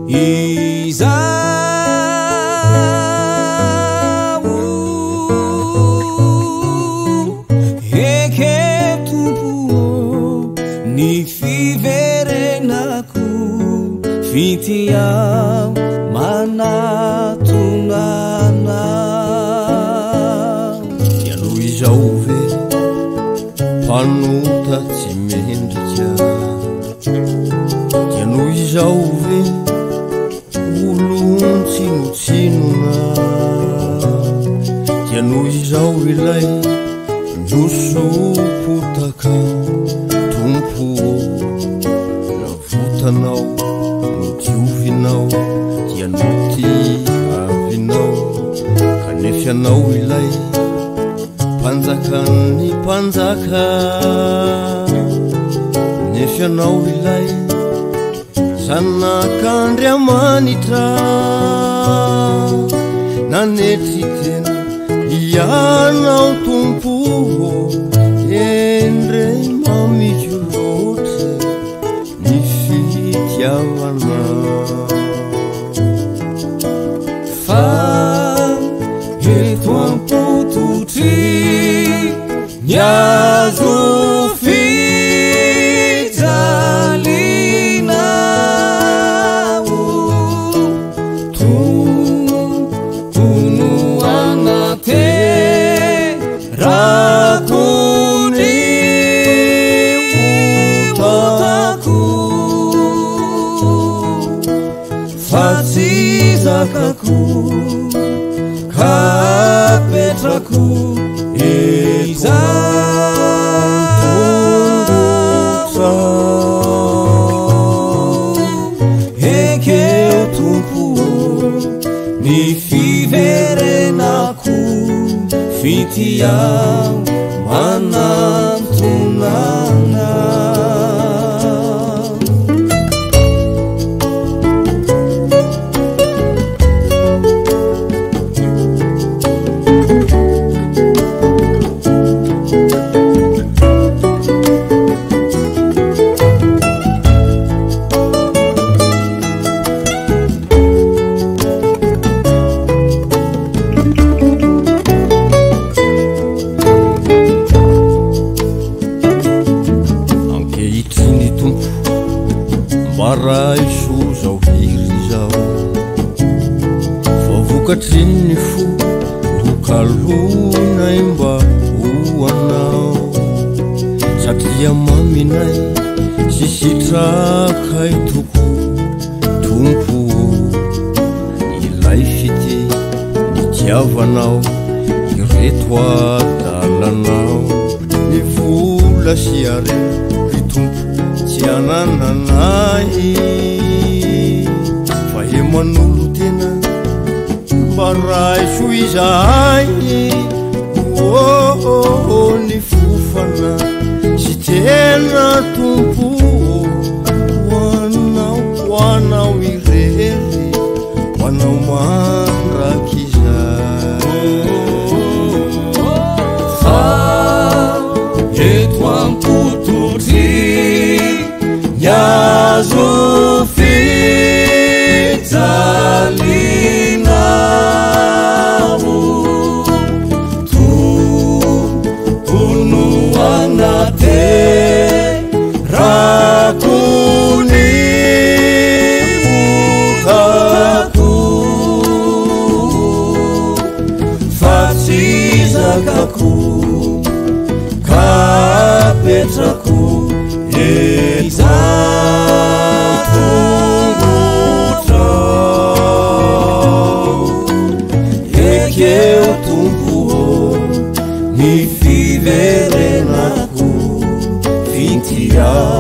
izao eke tompo ny fiverenako fitiao manatonana iano izao ve mpanota tsy mendrika iano izao ve olontsinontsinona iano izao ilay nosopotaka tompo navotanao nodiovinao iano ty avinao kanefianao ilay mpanjakan'ny mpanjaka nefianao ilay zanak'Andriamanitra nanetry tena ianao tompo endre mamiko loatra ny fitiavana fa eto ampototry niazo fijalinao tompono anaterakony otako fa tsy zakako kapetrako ekeo tompo ny fiverenako fitiao manatonana raiso zao hiry zao vovokatrinny fo rokalonay mba hoanao satria maminay sisitrakay toko tompo ilay fity nitiavanao ireto adalanao ny vola siare ny tompo tsy anananay fa emanolo tena mba raiso izahay ny fofana sy tena tompo hoanao irery hoanao mandrakizay fa eto ampototry niazo fijalinao tompono anaterakony otako fa tsy zakako kapetrako ekeo tompo ny fiverenako fitiao